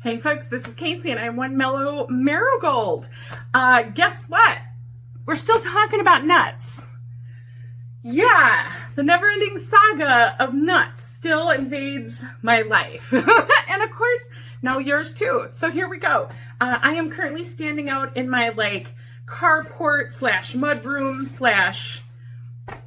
Hey folks, this is Casey and I'm one mellow marigold. Guess what? We're still talking about nuts. Yeah, the never-ending saga of nuts still invades my life. And of course, now yours too. So here we go. I am currently standing out in my carport slash mudroom slash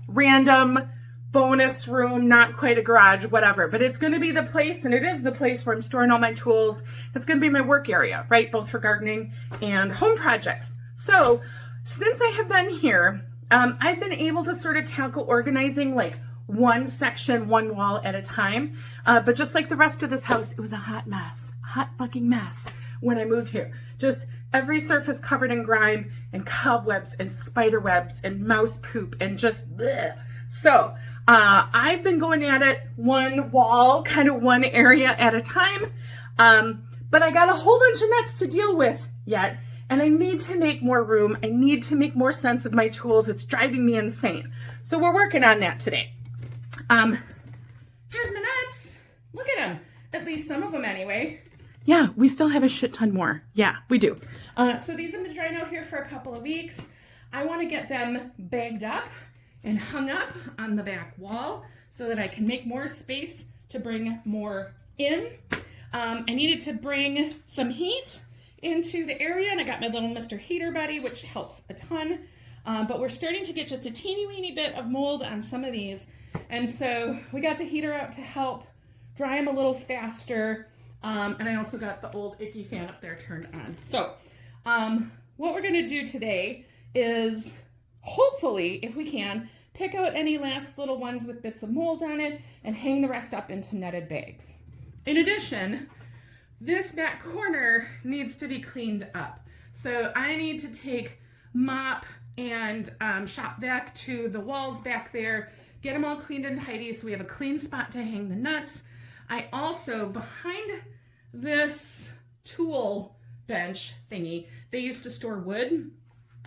random bonus room, not quite a garage, whatever. But it's going to be the place, and it is the place where I'm storing all my tools. It's going to be my work area, right? Both for gardening and home projects. So since I have been here, I've been able to sort of tackle organizing one section, one wall at a time. But just like the rest of this house, it was a hot mess, hot fucking mess when I moved here. Just every surface covered in grime and cobwebs and spider webs and mouse poop and just bleh. So I've been going at it one wall, kind of one area at a time. But I got a whole bunch of nuts to deal with yet. And I need to make more room. I need to make more sense of my tools. It's driving me insane. So we're working on that today. Here's my nuts. Look at them. At least some of them anyway. Yeah, we still have a shit ton more. Yeah, we do. So these have been drying out here for a couple of weeks. I want to get them bagged up and hung up on the back wall so that I can make more space to bring more in. I needed to bring some heat into the area, and I got my little Mr. Heater Buddy, which helps a ton. But we're starting to get just a teeny weeny bit of mold on some of these. And so we got the heater out to help dry them a little faster. And I also got the old icky fan up there turned on. So what we're gonna do today is hopefully, if we can, pick out any last little ones with bits of mold on it and hang the rest up into netted bags. In addition, this back corner needs to be cleaned up. So I need to take mop and shop vac to the walls back there, get them all cleaned and tidy so we have a clean spot to hang the nuts. I also, behind this tool bench thingy, they used to store wood.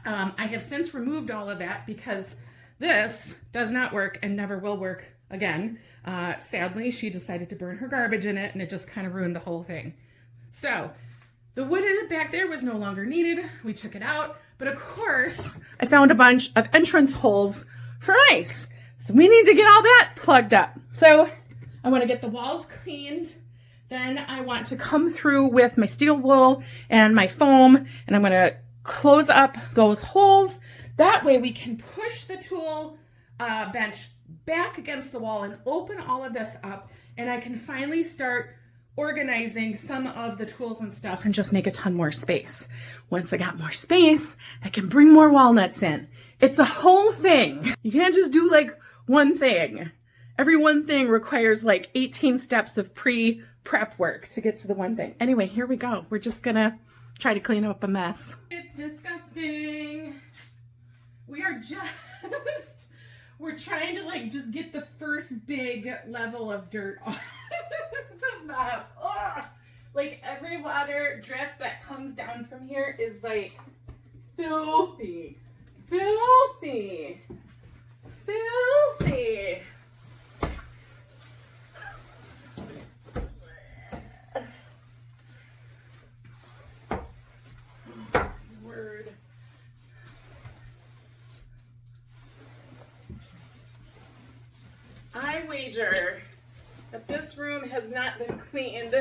I have since removed all of that because this does not work and never will work again. Sadly, she decided to burn her garbage in it and it just kind of ruined the whole thing. So the wood in the back there was no longer needed. We took it out, but of course I found a bunch of entrance holes for ice. So we need to get all that plugged up. So I want to get the walls cleaned. Then I want to come through with my steel wool and my foam, and I'm going to close up those holes. That way we can push the tool bench back against the wall and open all of this up, and I can finally start organizing some of the tools and stuff and just make a ton more space. Once I got more space, I can bring more walnuts in. It's a whole thing. You can't just do one thing. Every one thing requires 18 steps of pre-prep work to get to the one thing. Anyway, here we go. We're just gonna try to clean up a mess. It's disgusting. We are we're trying to just get the first big level of dirt off the map. Ugh. Every water drip that comes down from here is filthy, filthy, filthy. Word. I wager that this room has not been cleaned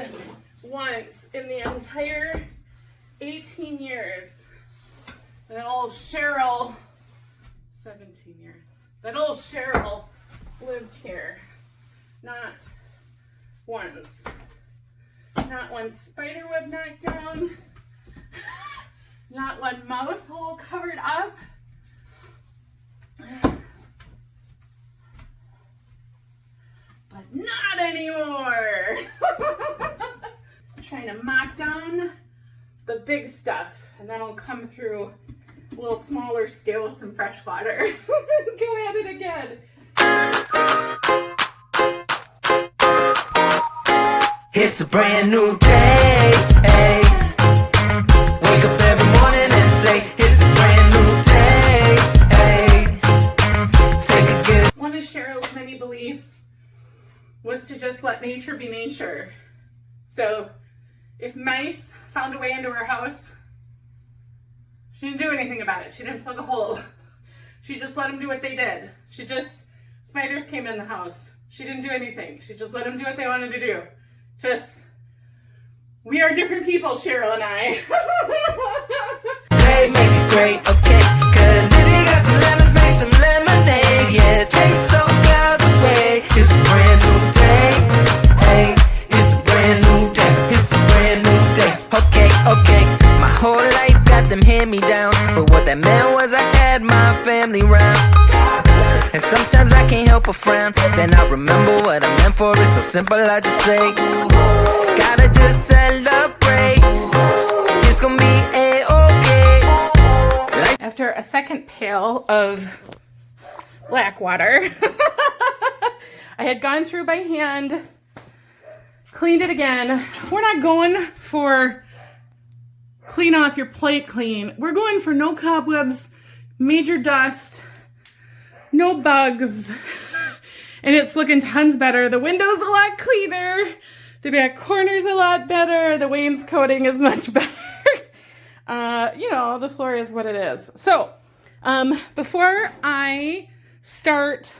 once in the entire 18 years that old Cheryl, 17 years, that old Cheryl lived here. Not once. Not one spider web knocked down. Not one mouse hole covered up. But not anymore. I'm trying to mop down the big stuff, and then I'll come through a little smaller scale with some fresh water. Go at it again. It's a brand new day. Wake up every morning and say it's a brand new day. Take a good. One of Cheryl's many beliefs was to just let nature be nature. So if mice found a way into her house, she didn't do anything about it. She didn't plug a hole. She just let them do what they did. Spiders came in the house. She didn't do anything. She just let them do what they wanted to do. We are different people, Cheryl and I. Hey, make it great, okay? Cause if you got some lemons, make some lemonade. Yeah, chase those clouds away. It's a brand new day. Hey, it's a brand new day. It's a brand new day. Okay, okay. My whole life got them hand-me-downs, but what that meant was I had my family round. And sometimes I can't help but frown. Then I remember what I meant for. It's so simple, I just say, gotta just celebrate. It's gonna be a-okay. After a second pail of black water, I had gone through by hand, cleaned it again. We're not going for clean off your plate clean. We're going for no cobwebs, major dust, no bugs, and it's looking tons better. The window's a lot cleaner. The back corner's a lot better. The wainscoting is much better. The floor is what it is. So, before I start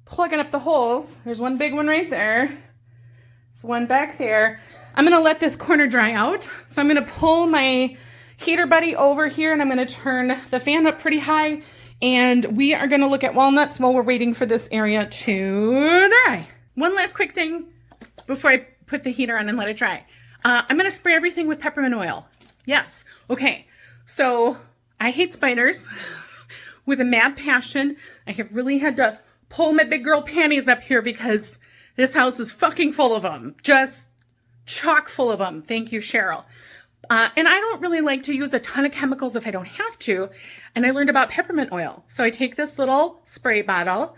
plugging up the holes, there's one big one right there. There's one back there. I'm going to let this corner dry out. So I'm going to pull my heater buddy over here and I'm going to turn the fan up pretty high. And we are going to look at walnuts while we're waiting for this area to dry. One last quick thing before I put the heater on and let it dry. I'm going to spray everything with peppermint oil. Yes. Okay. So I hate spiders with a mad passion. I have really had to pull my big girl panties up here because this house is fucking full of them. Just chock full of them. Thank you, Cheryl. And I don't really like to use a ton of chemicals if I don't have to. And I learned about peppermint oil. So I take this little spray bottle,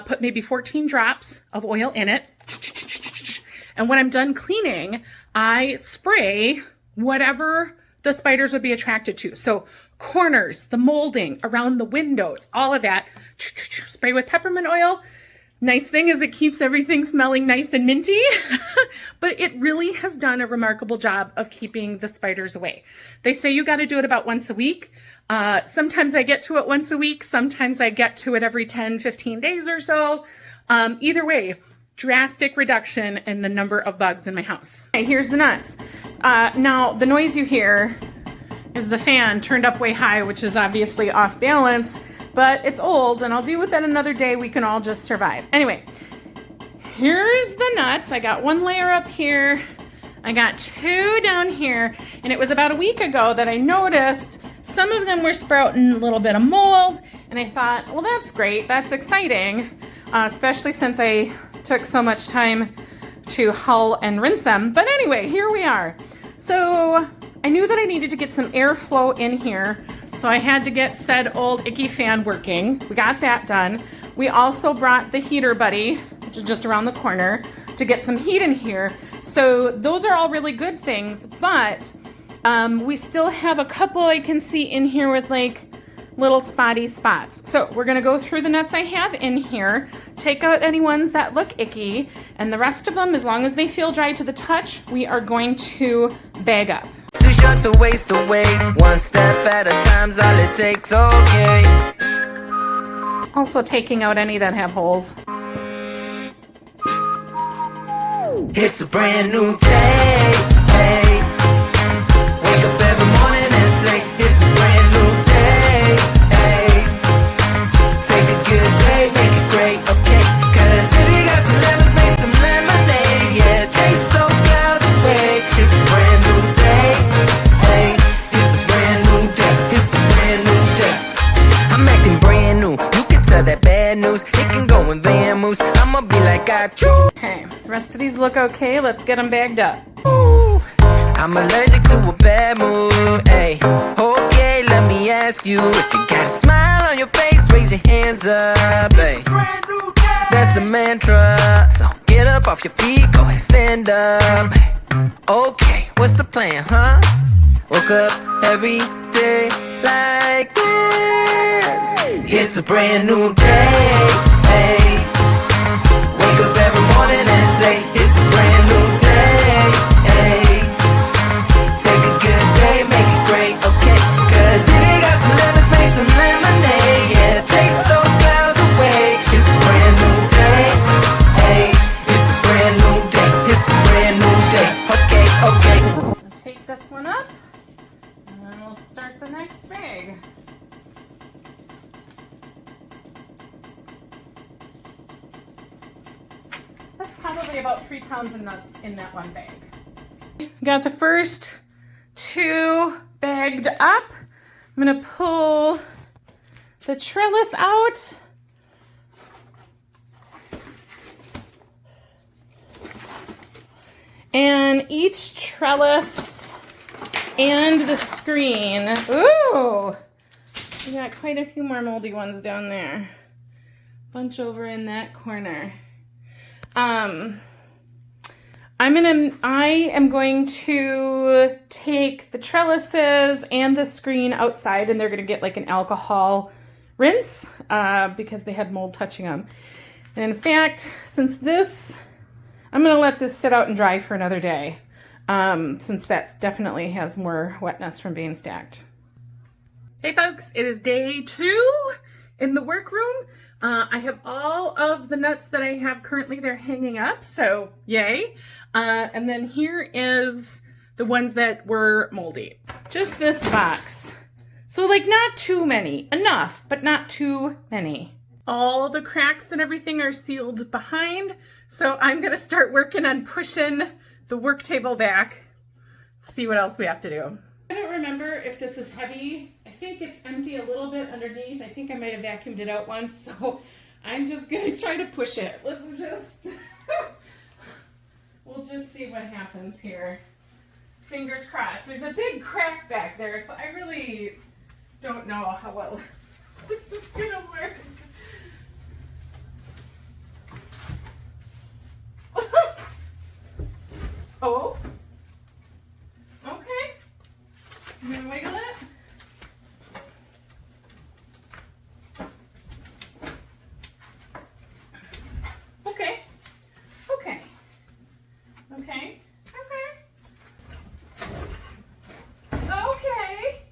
put maybe 14 drops of oil in it. And when I'm done cleaning, I spray whatever the spiders would be attracted to. So corners, the molding, around the windows, all of that. Spray with peppermint oil. Nice thing is it keeps everything smelling nice and minty, but it really has done a remarkable job of keeping the spiders away. They say you got to do it about once a week. Sometimes I get to it once a week. Sometimes I get to it every 10, 15 days or so. Either way, drastic reduction in the number of bugs in my house. Okay, here's the nuts. Now, the noise you hear is the fan turned up way high, which is obviously off balance, but it's old and I'll deal with that another day. We can all just survive. Anyway, here's the nuts. I got one layer up here. I got two down here, and it was about a week ago that I noticed some of them were sprouting a little bit of mold, and I thought, well, that's great. That's exciting, especially since I took so much time to hull and rinse them. But anyway, here we are. So I knew that I needed to get some airflow in here, so I had to get said old icky fan working. We got that done. We also brought the heater buddy, which is just around the corner, to get some heat in here. So those are all really good things, but we still have a couple I can see in here with like little spotty spots. So we're gonna go through the nuts I have in here, take out any ones that look icky, and the rest of them, as long as they feel dry to the touch, we are going to bag up. Too short to waste away. One step at a time's all it takes, okay. Also taking out any that have holes. It's a brand new day, hey. Wake up every morning and say, it's a brand new day, hey. Take a good day, make it great, okay. Cause if you got some lemons, make some lemonade, yeah. Chase those clouds away. It's a brand new day, hey. It's a brand new day, it's a brand new day. I'm acting brand new, you can tell that bad news. It can go in van moves, I'ma be like I choose. Okay, the rest of these look okay. Let's get them bagged up. Ooh, I'm allergic to a bad mood, ayy. Okay, let me ask you, if you got a smile on your face, raise your hands up, ayy. That's the mantra, so get up off your feet, go ahead, stand up. Okay, what's the plan, huh? Woke up every day like this. It's a brand new day, ayy. Wake up every morning and say, it's a brand new day, ayy. one up, and then we'll start the next bag. That's probably about 3 pounds of nuts in that one bag. Got the first 2 bagged up. I'm gonna pull the trellis out. And each trellis and the screen. Ooh! We got quite a few more moldy ones down there. Bunch over in that corner. I am going to take the trellises and the screen outside, and they're going to get like an alcohol rinse because they had mold touching them. And in fact, since this, I'm going to let this sit out and dry for another day, since that definitely has more wetness from being stacked. Hey folks, it is day 2 in the workroom. I have all of the nuts that I have currently, they're hanging up, so yay. And then here is the ones that were moldy. Just this box. So like not too many, enough, but not too many. All the cracks and everything are sealed behind, so I'm gonna start working on pushing the work table back, see what else we have to do. I don't remember if this is heavy. I think it's empty a little bit underneath. I think I might have vacuumed it out once, so I'm just gonna try to push it. Let's just, we'll just see what happens here. Fingers crossed. There's a big crack back there, so I really don't know how well this is gonna work. Oh, okay. I'm gonna wiggle it. Okay, okay, okay, okay, okay.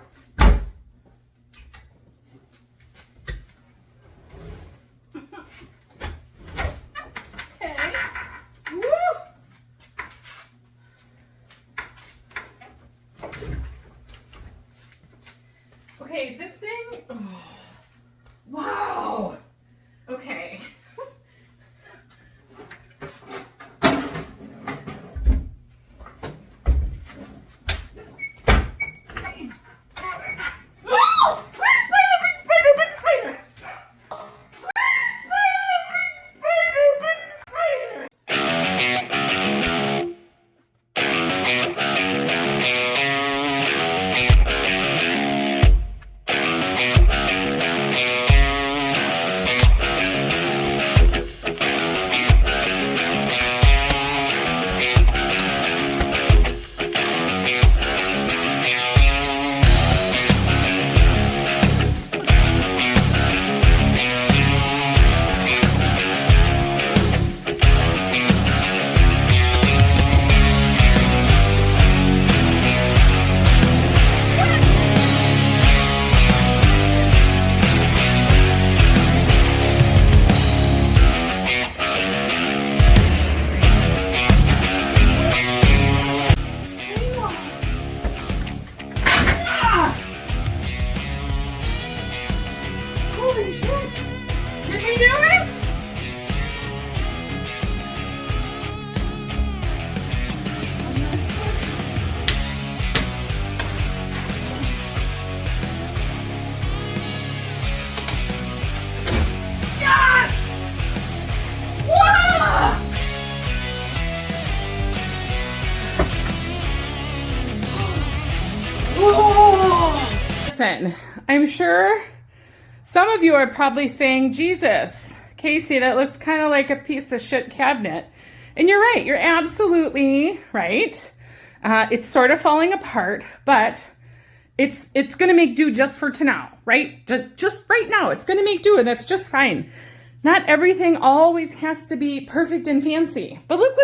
Okay, woo! Okay, this thing, oh, wow, okay. Oh, big spider, big spider, big spider. Holy shit! Did we do it? Yes! Whoa! Whoa! Listen, I'm sure some of you are probably saying, Jesus, Casey, that looks kind of like a piece of shit cabinet. And you're right. You're absolutely right. It's sort of falling apart, but it's going to make do just for now, right? Just right now. It's going to make do, and that's just fine. Not everything always has to be perfect and fancy. But look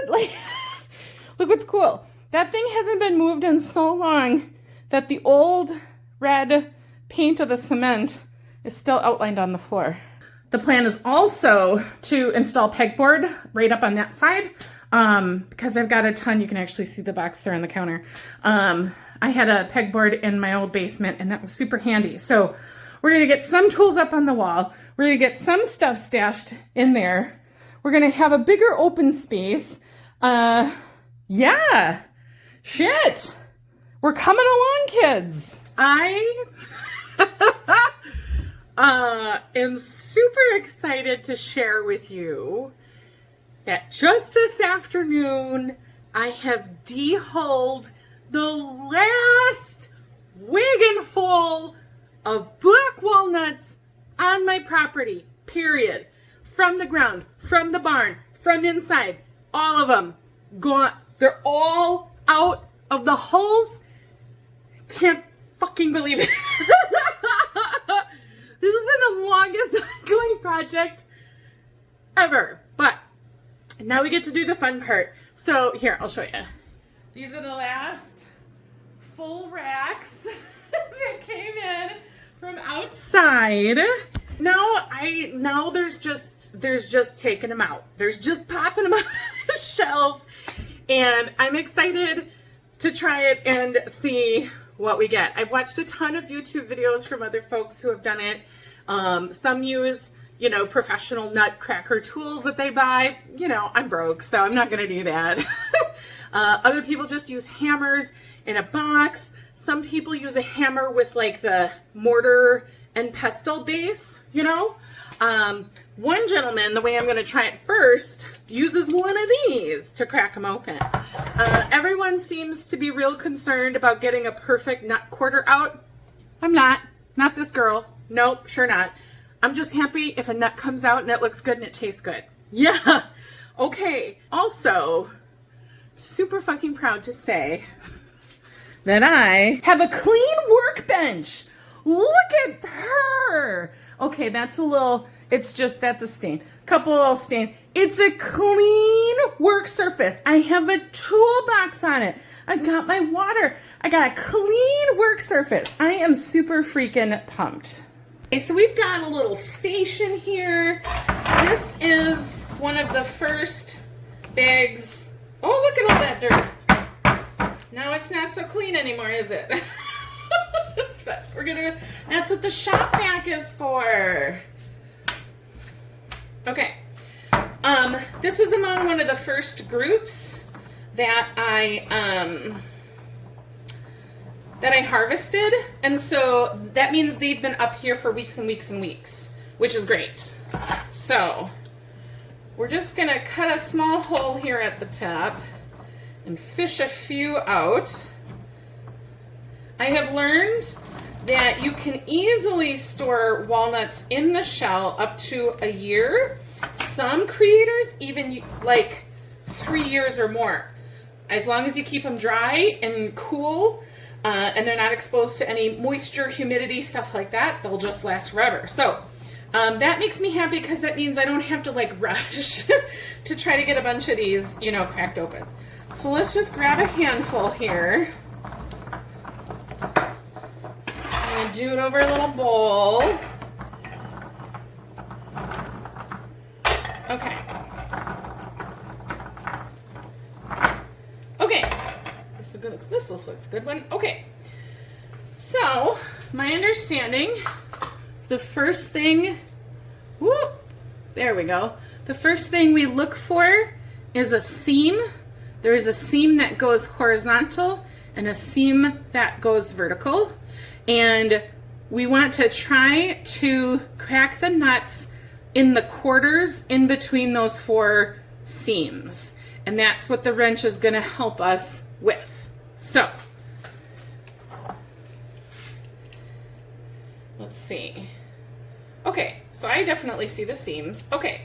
look what's cool. That thing hasn't been moved in so long that the old red paint of the cement is still outlined on the floor. The plan is also to install pegboard right up on that side. because I've got a ton. You can actually see the box there on the counter. I had a pegboard in my old basement, and that was super handy. So we're going to get some tools up on the wall. We're going to get some stuff stashed in there. We're going to have a bigger open space. Yeah. Shit. We're coming along, kids. I am super excited to share with you that just this afternoon, I have de-hulled the last wagon full of black walnuts on my property, period. From the ground, from the barn, from inside, all of them gone. They're all out of the hulls. Can't fucking believe it. This has been the longest ongoing project ever, but now we get to do the fun part. So here, I'll show you. These are the last full racks that came in from outside. Now there's just taking them out. There's just popping them out of the shells, and I'm excited to try it and see what we get. I've watched a ton of YouTube videos from other folks who have done it. Some use, professional nutcracker tools that they buy. I'm broke, so I'm not going to do that. Other people just use hammers in a box. Some people use a hammer with like the mortar and pestle base, One gentleman, the way I'm going to try it first, uses one of these to crack them open. Everyone seems to be real concerned about getting a perfect nut quarter out. I'm not this girl. Nope, sure not. I'm just happy if a nut comes out and it looks good and it tastes good. Yeah. Okay. Also, super fucking proud to say that I have a clean workbench. Look at her. Okay, that's a stain. Couple little stain. It's a clean work surface. I have a toolbox on it. I got my water. I got a clean work surface. I am super freaking pumped. Okay, so we've got a little station here. This is one of the first bags. Oh, look at all that dirt. Now it's not so clean anymore, is it? That's what the shop vac is for. Okay. This was among one of the first groups that I harvested, and so that means they've been up here for weeks and weeks and weeks, which is great. So we're just gonna cut a small hole here at the top and fish a few out. I have learned that you can easily store walnuts in the shell up to a year. Some creators even like 3 years or more. As long as you keep them dry and cool, and they're not exposed to any moisture, humidity, stuff like that, they'll just last forever. So that makes me happy because that means I don't have to like rush to try to get a bunch of these, cracked open. So let's just grab a handful here. I'm gonna do it over a little bowl. Okay. Okay. This looks like a good one. Okay. So, my understanding is the first thing, whoop, there we go. The first thing we look for is a seam. There is a seam that goes horizontal and a seam that goes vertical. And we want to try to crack the nuts in the quarters in between those 4 seams. And that's what the wrench is going to help us with. So, let's see. Okay, so I definitely see the seams. Okay,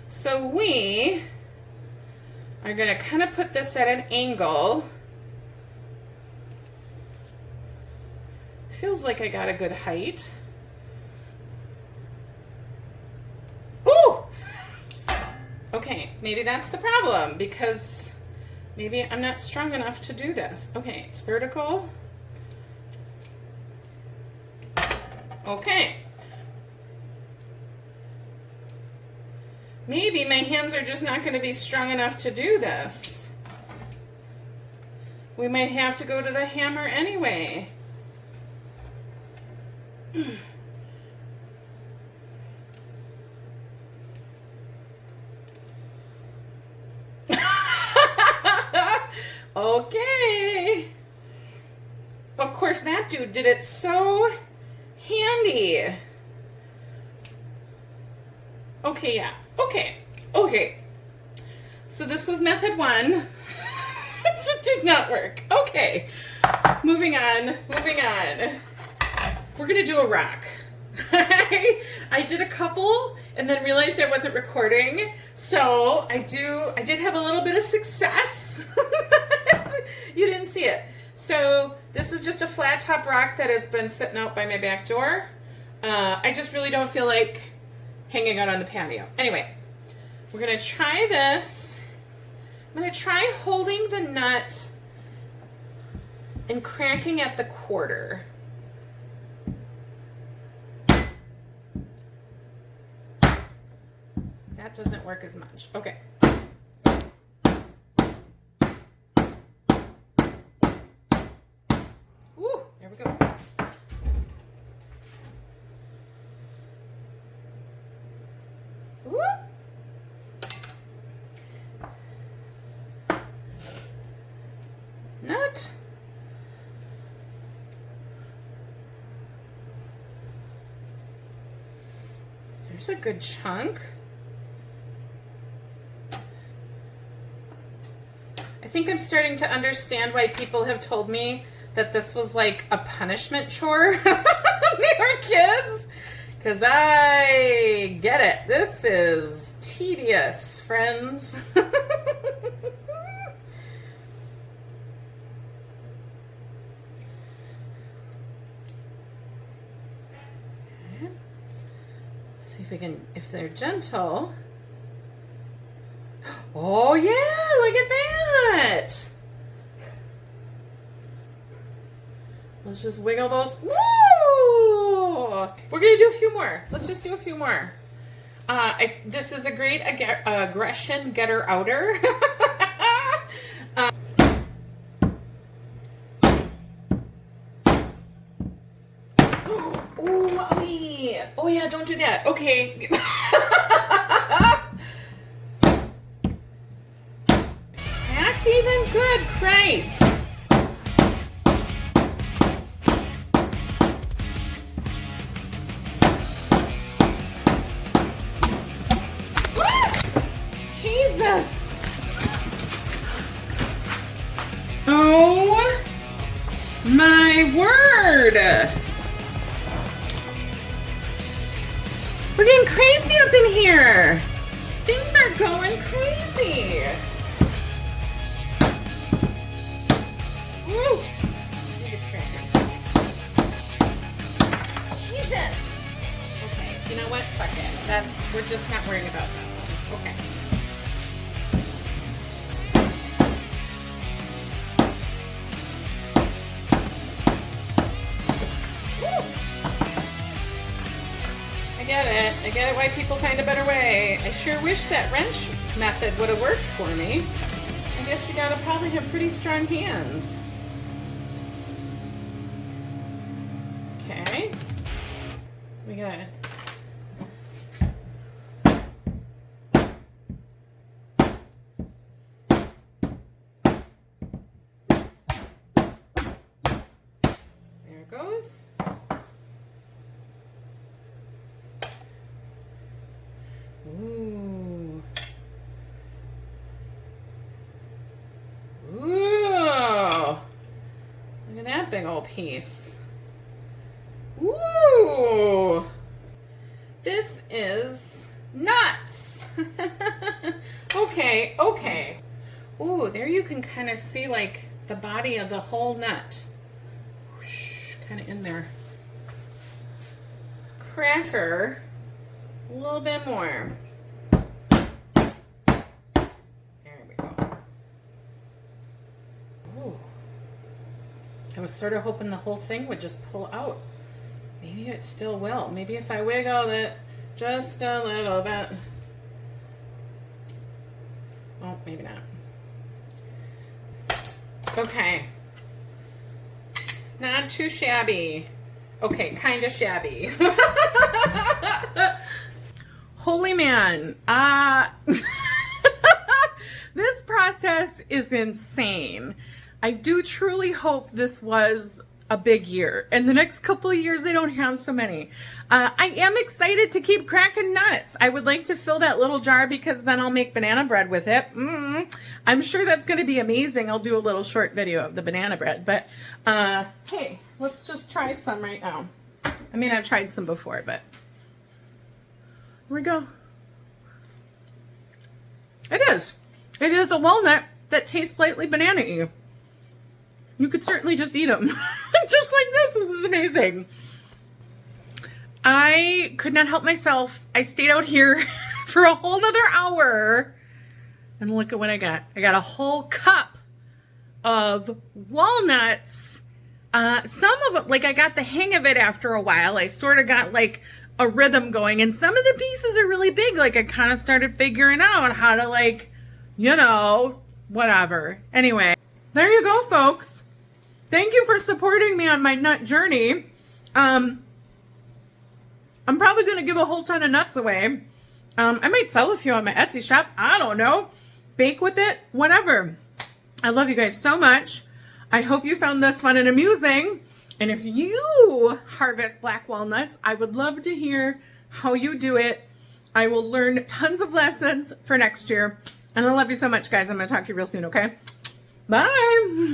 so we are going to kind of put this at an angle. Feels like I got a good height. Ooh! Okay, maybe that's the problem because maybe I'm not strong enough to do this. Okay, it's vertical. Okay. Maybe my hands are just not going to be strong enough to do this. We might have to go to the hammer anyway. Okay. Of course, that dude did it so handy. Okay, yeah. Okay. So this was method 1. It did not work. Okay. Moving on. We're gonna do a rock. I did a couple and then realized I wasn't recording. So I did have a little bit of success. You didn't see it. So this is just a flat top rock that has been sitting out by my back door. I just really don't feel like hanging out on the patio. Anyway, we're gonna try this. I'm gonna try holding the nut and cracking at the quarter. That doesn't work as much. Okay. Woo, there we go. Woo. Nut. There's a good chunk. I think I'm starting to understand why people have told me that this was like a punishment chore when they were kids. Because I get it. This is tedious, friends. See if we can, if they're gentle. Oh yeah, look at that. Let's just wiggle those. Woo! We're gonna do a few more. Let's just do a few more. This is a great aggression getter outer. Oh yeah, don't do that. Okay. Act even good, Christ. Jesus. Oh my word. We're getting crazy up in here. Things are going crazy. Woo. Jesus. Okay, you know what? Fuck it. We're just not worrying about that. Okay. I get it why people find a better way. I sure wish that wrench method would have worked for me. I guess you gotta probably have pretty strong hands. Okay. We got it. There it goes. Ooh. Ooh. Look at that big old piece. Ooh. This is nuts. Okay. Ooh, there you can kind of see like the body of the whole nut. Whoosh, kind of in there. Cracker. A little bit more. There we go. Ooh. I was sort of hoping the whole thing would just pull out. Maybe it still will. Maybe if I wiggle it just a little bit. Not too shabby. Okay, kind of shabby. Holy man. This process is insane. I do truly hope this was a big year. And the next couple of years, they don't have so many. I am excited to keep cracking nuts. I would like to fill that little jar because then I'll make banana bread with it. I'm sure that's going to be amazing. I'll do a little short video of the banana bread. But hey, let's just try some right now. I mean, I've tried some before, but here we go. It is. It is a walnut that tastes slightly banana-y. You could certainly just eat them. Just like this. This is amazing. I could not help myself. I stayed out here for a whole nother hour. And look at what I got. I got a whole cup of walnuts. Some of it, like I got the hang of it after a while. I sort of got like a rhythm going. And some of the pieces are really big. Like I kind of started figuring out how to like, you know, whatever. Anyway, there you go, folks. Thank you for supporting me on my nut journey. I'm probably going to give a whole ton of nuts away. I might sell a few on my Etsy shop. I don't know. Bake with it. Whatever. I love you guys so much. I hope you found this fun and amusing. And if you harvest black walnuts, I would love to hear how you do it. I will learn tons of lessons for next year. And I love you so much, guys. I'm going to talk to you real soon, okay? Bye.